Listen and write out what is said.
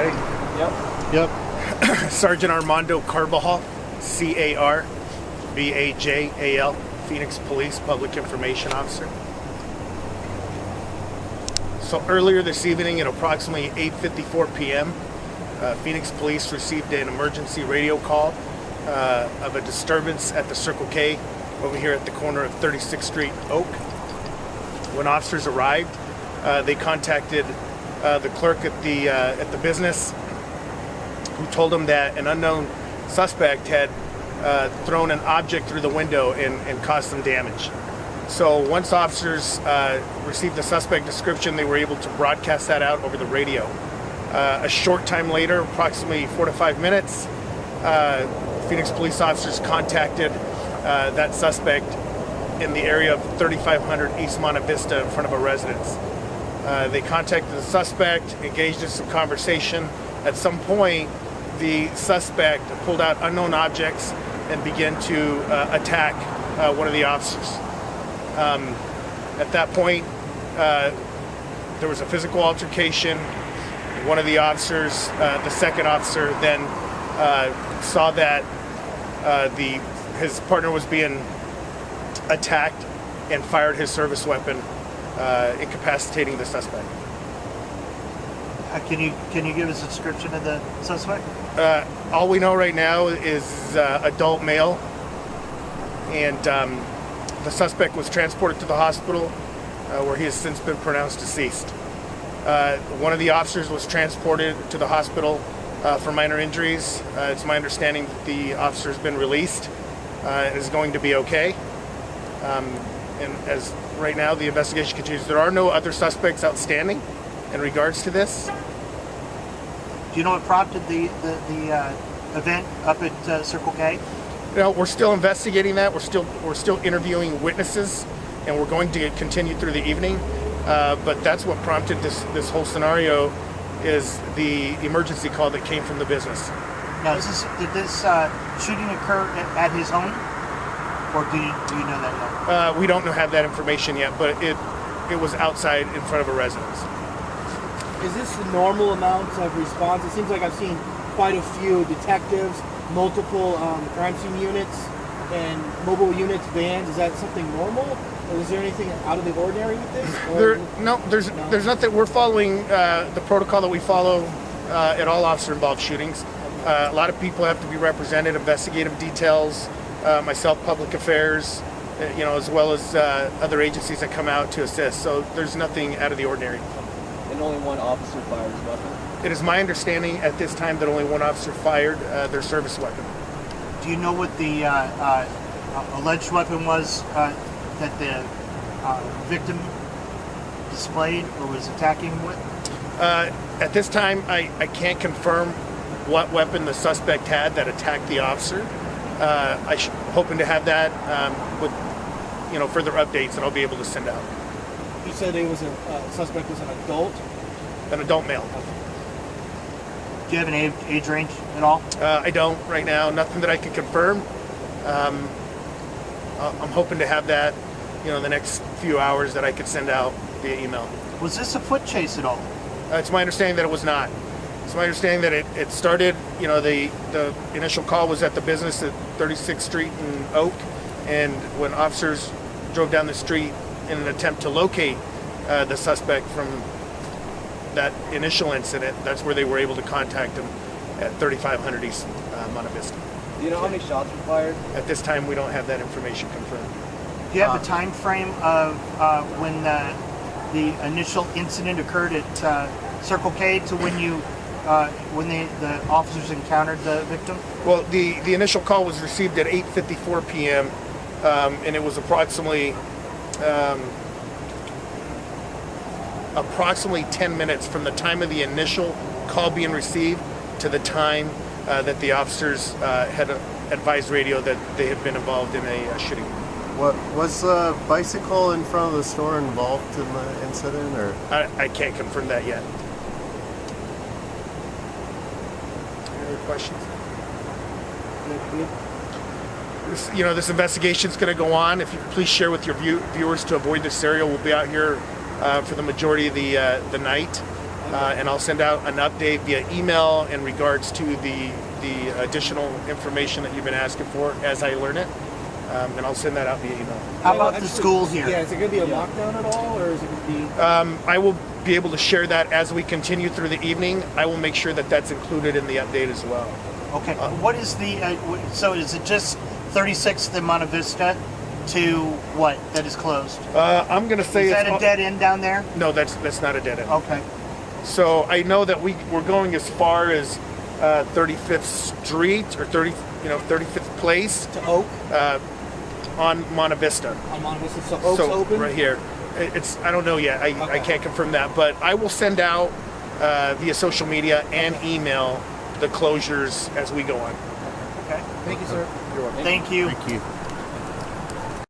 Ready? Yep. Sergeant Armando Carbajal, C-A-R-B-A-J-A-L, Phoenix Police Public Information Officer. So earlier this evening at approximately 8:54 p.m., Phoenix Police received an emergency radio call of a disturbance at the Circle K over here at the corner of 36th Street Oak. When officers arrived, they contacted the clerk at the business, who told them that an unknown suspect had thrown an object through the window and caused some damage. So once officers received the suspect description, they were able to broadcast that out over the radio. A short time later, approximately 4 to 5 minutes, Phoenix police officers contacted that suspect in the area of 3500 East Monte Vista in front of a residence. They contacted the suspect, engaged in some conversation. At some point, the suspect pulled out unknown objects and began to attack one of the officers. At that point, there was a physical altercation. One of the officers, the second officer, then saw that his partner was being attacked and fired his service weapon, incapacitating the suspect. Can you give us a description of the suspect? All we know right now is adult male, and the suspect was transported to the hospital where he has since been pronounced deceased. One of the officers was transported to the hospital for minor injuries. It's my understanding that the officer has been released and is going to be okay. And as right now the investigation continues, there are no other suspects outstanding in regards to this. Do you know what prompted the event up at Circle K? We're still investigating that. We're still interviewing witnesses, and we're going to continue through the evening. But that's what prompted this whole scenario, is the emergency call that came from the business. Now, did this shooting occur at his home, or do you know that yet? We don't have that information yet, but it was outside in front of a residence. Is this the normal amount of response? It seems like I've seen quite a few detectives, multiple crime scene units, and mobile units, vans. Is that something normal? Or is there anything out of the ordinary with this? There's nothing. We're following the protocol that we follow at all officer-involved shootings. A lot of people have to be represented, investigative details, myself, public affairs, as well as other agencies that come out to assist. So there's nothing out of the ordinary. And only one officer fired his weapon? It is my understanding at this time that only one officer fired their service weapon. Do you know what the alleged weapon was that the victim displayed or was attacking with? At this time, I can't confirm what weapon the suspect had that attacked the officer. I'm hoping to have that with further updates that I'll be able to send out. You said it was a suspect was an adult? An adult male. Do you have an age range at all? I don't right now. Nothing that I can confirm. I'm hoping to have that, in the next few hours that I could send out via email. Was this a foot chase at all? It's my understanding that it was not. It's my understanding that it started, the initial call was at the business at 36th Street and Oak, and when officers drove down the street in an attempt to locate the suspect from that initial incident, that's where they were able to contact him at 3500 East Monte Vista. Do you know how many shots were fired? At this time, we don't have that information confirmed. Do you have a time frame of when the initial incident occurred at Circle K to when the officers encountered the victim? Well, the initial call was received at 8:54 p.m. And it was approximately 10 minutes from the time of the initial call being received to the time that the officers had advised radio that they had been involved in a shooting. What was the bicycle in front of the store involved in the incident, or? I can't confirm that yet. Any other questions? This investigation is going to go on. If you please share with your viewers to avoid this area. We'll be out here for the majority of the night. and I'll send out an update via email in regards to the additional information that you've been asking for as I learn it, and I'll send that out via email. How about the schools here? Yeah, is it going to be a lockdown at all, or is it going to be? I will be able to share that as we continue through the evening. I will make sure that that's included in the update as well. Okay. What is the? So is it just 36th and Monte Vista to what that is closed? I'm going to say Is that it's a dead end down there? No, that's not a dead end. Okay. So I know that we're going as far as 35th Street or 35th Place To Oak? on Monte Vista. On Monte Vista, so Oak's So open? right here, I don't know yet. I Okay. can't confirm that, but I will send out via social media and email the closures as we go on. Okay. Thank you, sir. You're welcome. Thank you. Thank you.